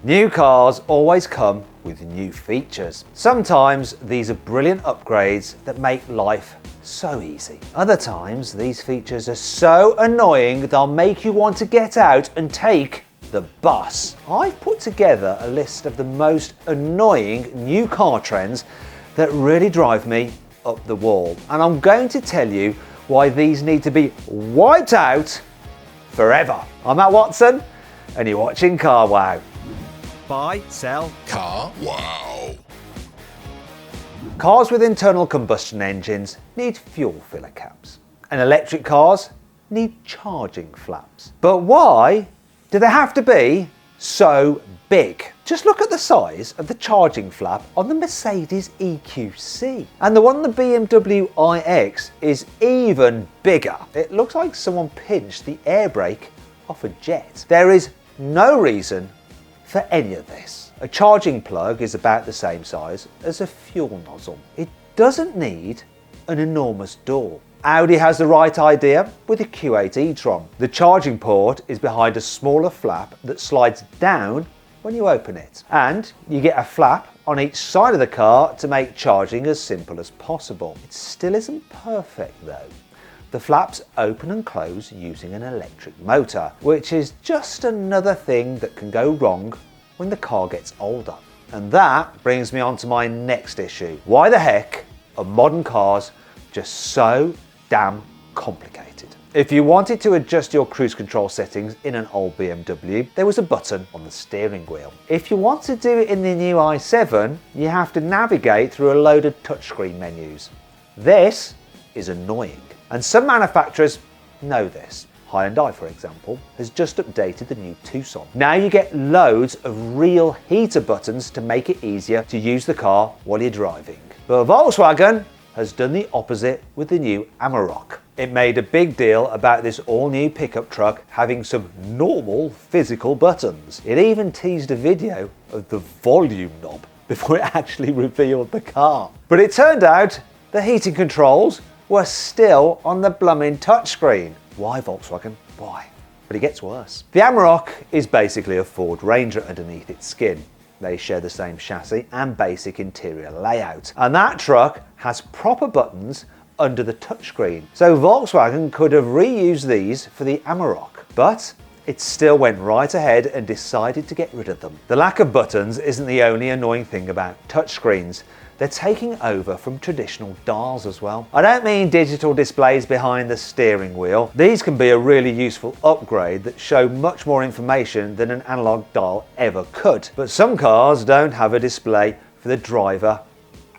New cars always come with new features. Sometimes these are brilliant upgrades that make life so easy. Other times these features are so annoying they'll make you want to get out and take the bus. I've put together a list of the most annoying new car trends that really drive me up the wall, and I'm going to tell you why these need to be wiped out forever. I'm Matt Watson and you're watching Car Wow. Buy, sell, Car Wow. Cars with internal combustion engines need fuel filler caps, and electric cars need charging flaps. But why do they have to be so big? Just look at the size of the charging flap on the Mercedes EQC, and the one on the BMW iX is even bigger. It looks like someone pinched the air brake off a jet. There is no reason for any of this. A charging plug is about the same size as a fuel nozzle. It doesn't need an enormous door. Audi has the right idea with the Q8 e-tron. The charging port is behind a smaller flap that slides down when you open it. And you get a flap on each side of the car to make charging as simple as possible. It still isn't perfect though. The flaps open and close using an electric motor, which is just another thing that can go wrong when the car gets older. And that brings me on to my next issue. Why the heck are modern cars just so damn complicated? If you wanted to adjust your cruise control settings in an old BMW, there was a button on the steering wheel. If you want to do it in the new i7, you have to navigate through a load of touchscreen menus. This is annoying, and some manufacturers know this. Hyundai, for example, has just updated the new Tucson. Now you get loads of real heater buttons to make it easier to use the car while you're driving. But Volkswagen has done the opposite with the new Amarok. It made a big deal about this all-new pickup truck having some normal physical buttons. It even teased a video of the volume knob before it actually revealed the car. But it turned out the heating controls were still on the blooming touchscreen. Why, Volkswagen? Why? But it gets worse. The Amarok is basically a Ford Ranger underneath its skin. They share the same chassis and basic interior layout. And that truck has proper buttons under the touchscreen. So Volkswagen could have reused these for the Amarok, but it still went right ahead and decided to get rid of them. The lack of buttons isn't the only annoying thing about touchscreens. They're taking over from traditional dials as well. I don't mean digital displays behind the steering wheel. These can be a really useful upgrade that show much more information than an analog dial ever could. But some cars don't have a display for the driver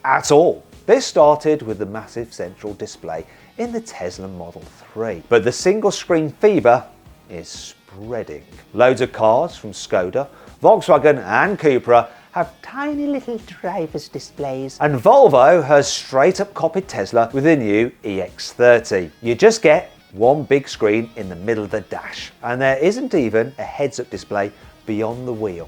at all. This started with the massive central display in the Tesla Model 3. But the single screen fever is spreading. Loads of cars from Skoda, Volkswagen and Cupra have tiny little driver's displays. And Volvo has straight up copied Tesla with the new EX30. You just get one big screen in the middle of the dash, and there isn't even a heads-up display beyond the wheel.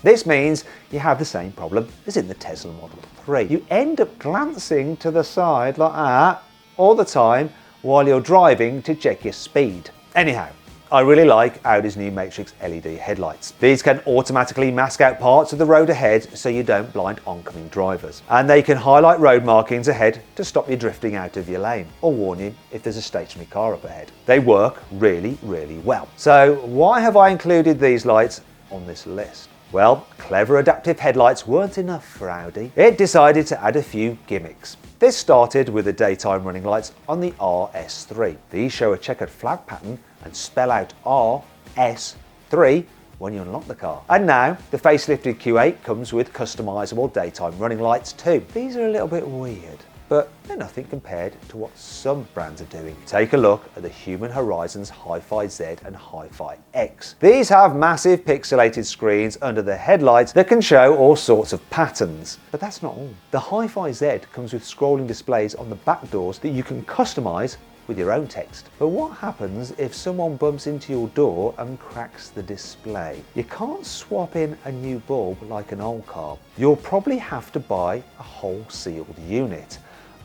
This means you have the same problem as in the Tesla Model 3. You end up glancing to the side like that all the time while you're driving to check your speed. Anyhow, I really like Audi's new Matrix LED headlights. These can automatically mask out parts of the road ahead so you don't blind oncoming drivers. And they can highlight road markings ahead to stop you drifting out of your lane or warn you if there's a stationary car up ahead. They work really, really well. So why have I included these lights on this list? Well, clever adaptive headlights weren't enough for Audi. It decided to add a few gimmicks. This started with the daytime running lights on the RS3. These show a checkered flag pattern and spell out RS3 when you unlock the car. And now the facelifted Q8 comes with customizable daytime running lights too. These are a little bit weird, but they're nothing compared to what some brands are doing. Take a look at the Human Horizons Hi-Fi Z and Hi-Fi X. These have massive pixelated screens under the headlights that can show all sorts of patterns. But that's not all. The Hi-Fi Z comes with scrolling displays on the back doors that you can customize with your own text. But what happens if someone bumps into your door and cracks the display? You can't swap in a new bulb like an old car. You'll probably have to buy a whole sealed unit.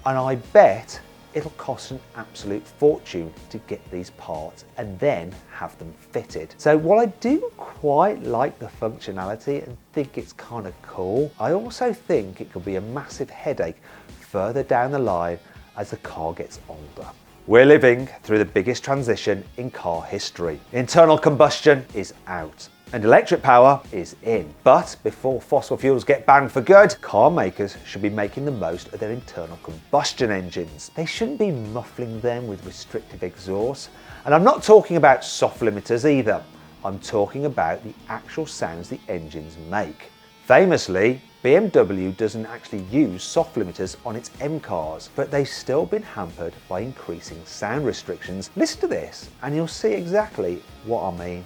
And I bet it'll cost an absolute fortune to get these parts and then have them fitted. So while I do quite like the functionality and think it's kind of cool, I also think it could be a massive headache further down the line as the car gets older. We're living through the biggest transition in car history. Internal combustion is out and electric power is in. But before fossil fuels get banned for good, car makers should be making the most of their internal combustion engines. They shouldn't be muffling them with restrictive exhaust. And I'm not talking about soft limiters either. I'm talking about the actual sounds the engines make. Famously, BMW doesn't actually use soft limiters on its M cars, but they've still been hampered by increasing sound restrictions. Listen to this and you'll see exactly what I mean.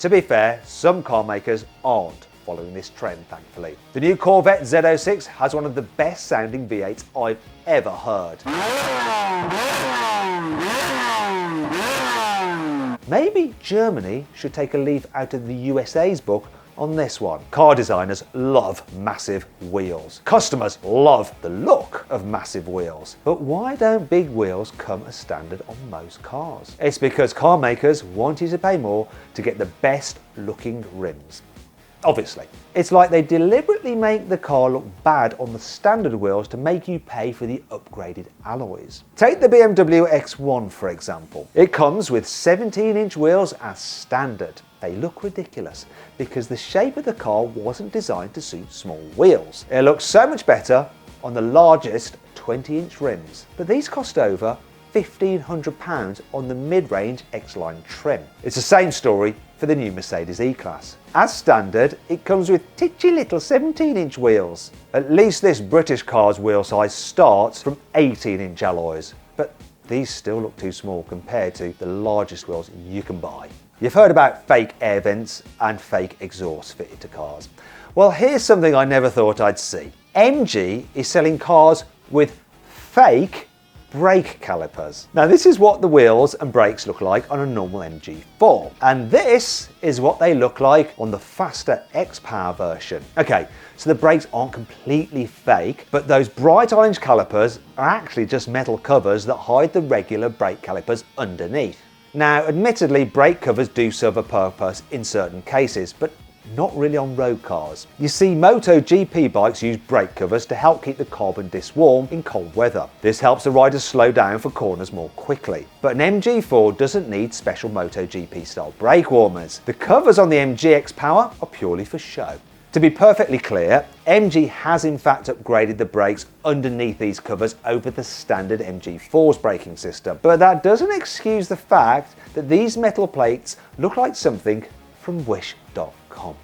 To be fair, some car makers aren't following this trend, thankfully. The new Corvette Z06 has one of the best sounding V8s I've ever heard. Maybe Germany should take a leaf out of the USA's book on this one. Car designers love massive wheels. Customers love the look of massive wheels. But why don't big wheels come as standard on most cars? It's because car makers want you to pay more to get the best looking rims. Obviously. It's like they deliberately make the car look bad on the standard wheels to make you pay for the upgraded alloys. Take the BMW X1 for example. It comes with 17-inch wheels as standard. They look ridiculous because the shape of the car wasn't designed to suit small wheels. It looks so much better on the largest 20-inch rims. But these cost over £1,500 on the mid-range X-Line trim. It's the same story for the new Mercedes E-Class. As standard, it comes with titchy little 17-inch wheels. At least this British car's wheel size starts from 18-inch alloys, but these still look too small compared to the largest wheels you can buy. You've heard about fake air vents and fake exhaust fitted to cars. Well, here's something I never thought I'd see. MG is selling cars with fake brake calipers. Now this is what the wheels and brakes look like on a normal MG4, and this is what they look like on the faster X-Power version. Okay, so the brakes aren't completely fake, but those bright orange calipers are actually just metal covers that hide the regular brake calipers underneath. Now admittedly, brake covers do serve a purpose in certain cases, but not really on road cars. You see, MotoGP bikes use brake covers to help keep the carbon disc warm in cold weather. This helps the riders slow down for corners more quickly. But an MG4 doesn't need special MotoGP style brake warmers. The covers on the MG X-Power are purely for show. To be perfectly clear, MG has in fact upgraded the brakes underneath these covers over the standard MG4's braking system. But that doesn't excuse the fact that these metal plates look like something from Wish.com.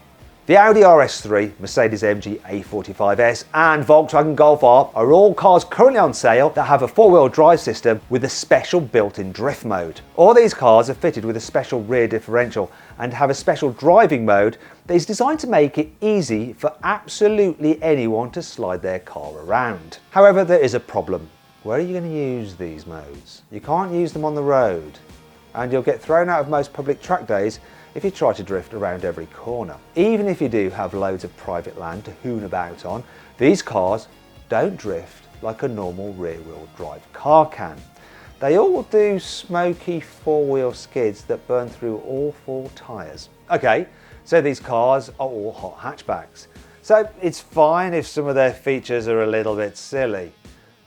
The Audi RS3, Mercedes-AMG A45S and Volkswagen Golf R are all cars currently on sale that have a four-wheel drive system with a special built-in drift mode. All these cars are fitted with a special rear differential and have a special driving mode that is designed to make it easy for absolutely anyone to slide their car around. However, there is a problem. Where are you going to use these modes? You can't use them on the road, and you'll get thrown out of most public track days if you try to drift around every corner. Even if you do have loads of private land to hoon about on, these cars don't drift like a normal rear-wheel drive car can. They all do smoky four-wheel skids that burn through all four tyres. Okay, so these cars are all hot hatchbacks. So it's fine if some of their features are a little bit silly.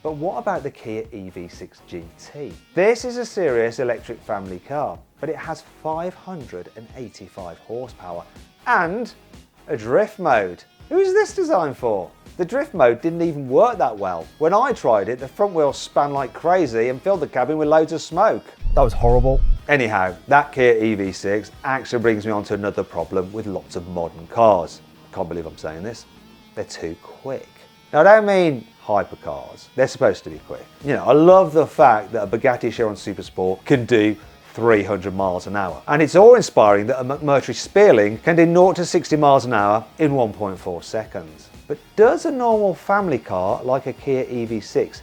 But what about the Kia EV6 GT? This is a serious electric family car, but it has 585 horsepower and a drift mode. Who is this designed for? The drift mode didn't even work that well. When I tried it, the front wheels span like crazy and filled the cabin with loads of smoke. That was horrible. Anyhow, that Kia EV6 actually brings me on to another problem with lots of modern cars. Can't believe I'm saying this. They're too quick. Now I don't mean hypercars. They're supposed to be quick. You know, I love the fact that a Bugatti Chiron Supersport can do 300 miles an hour. And it's awe-inspiring that a McMurtry Spearling can do 0 to 60 miles an hour in 1.4 seconds. But does a normal family car like a Kia EV6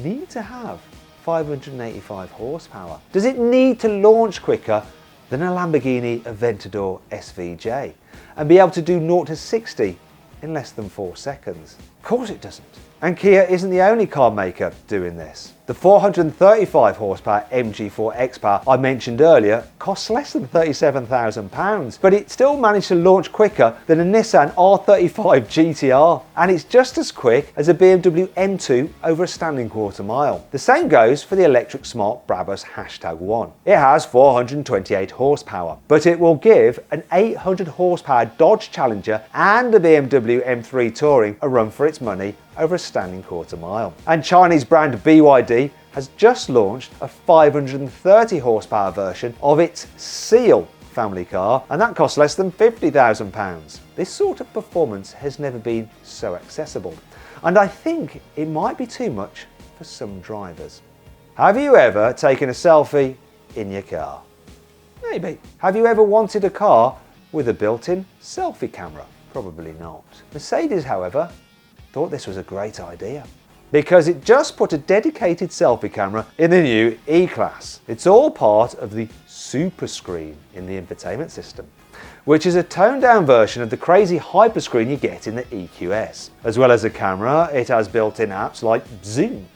need to have 585 horsepower? Does it need to launch quicker than a Lamborghini Aventador SVJ and be able to do 0 to 60 in less than 4 seconds? Of course it doesn't. And Kia isn't the only car maker doing this. The 435 horsepower MG4 X-Power I mentioned earlier costs less than £37,000, but it still managed to launch quicker than a Nissan R35 GTR, and it's just as quick as a BMW M2 over a standing quarter mile. The same goes for the electric smart Brabus #1. It has 428 horsepower, but it will give an 800 horsepower Dodge Challenger and a BMW M3 Touring a run for its money over a standing quarter mile. And Chinese brand BYD has just launched a 530 horsepower version of its Seal family car, and that costs less than £50,000. This sort of performance has never been so accessible, and I think it might be too much for some drivers. Have you ever taken a selfie in your car? Maybe. Have you ever wanted a car with a built-in selfie camera? Probably not. Mercedes, however, thought this was a great idea because it just put a dedicated selfie camera in the new E-Class. It's all part of the Super Screen in the infotainment system, which is a toned-down version of the crazy hyperscreen you get in the EQS. As well as a camera, it has built-in apps like Zoom,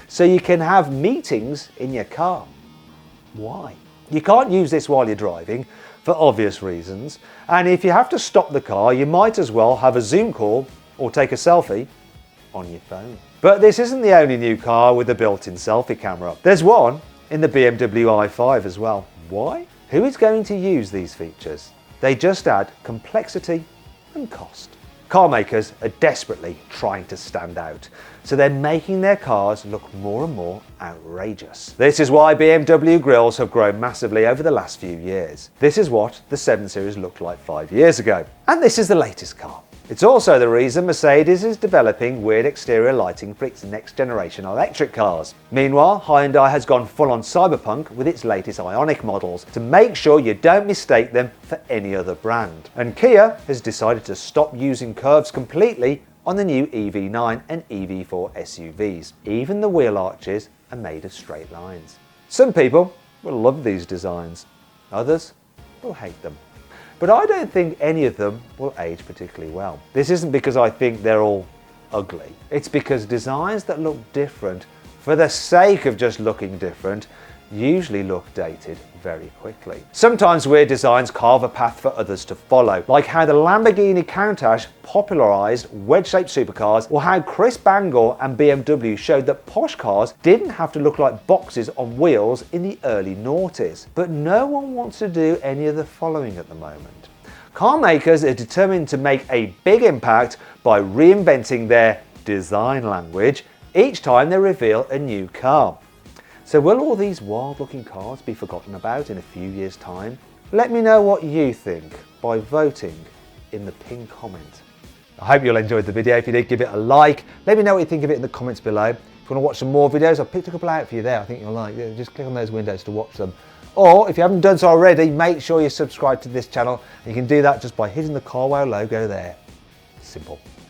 so you can have meetings in your car. Why? You can't use this while you're driving, for obvious reasons, and if you have to stop the car, you might as well have a Zoom call or take a selfie on your phone. But this isn't the only new car with a built-in selfie camera. There's one in the BMW i5 as well. Why? Who is going to use these features? They just add complexity and cost. Car makers are desperately trying to stand out, so they're making their cars look more and more outrageous. This is why BMW grilles have grown massively over the last few years. This is what the 7 Series looked like 5 years ago. And this is the latest car. It's also the reason Mercedes is developing weird exterior lighting for its next generation electric cars. Meanwhile, Hyundai has gone full on cyberpunk with its latest Ioniq models to make sure you don't mistake them for any other brand. And Kia has decided to stop using curves completely on the new EV9 and EV4 SUVs. Even the wheel arches are made of straight lines. Some people will love these designs, others will hate them. But I don't think any of them will age particularly well. This isn't because I think they're all ugly. It's because designs that look different for the sake of just looking different usually look dated very quickly. Sometimes weird designs carve a path for others to follow, like how the Lamborghini Countach popularised wedge-shaped supercars, or how Chris Bangor and BMW showed that posh cars didn't have to look like boxes on wheels in the early noughties. But no one wants to do any of the following at the moment. Car makers are determined to make a big impact by reinventing their design language each time they reveal a new car. So will all these wild-looking cars be forgotten about in a few years' time? Let me know what you think by voting in the pinned comment. I hope you'll enjoyed the video. If you did, give it a like. Let me know what you think of it in the comments below. If you want to watch some more videos, I've picked a couple out for you there. I think you'll like. Just click on those windows to watch them. Or if you haven't done so already, make sure you subscribe to this channel. You can do that just by hitting the Carwow logo there. Simple.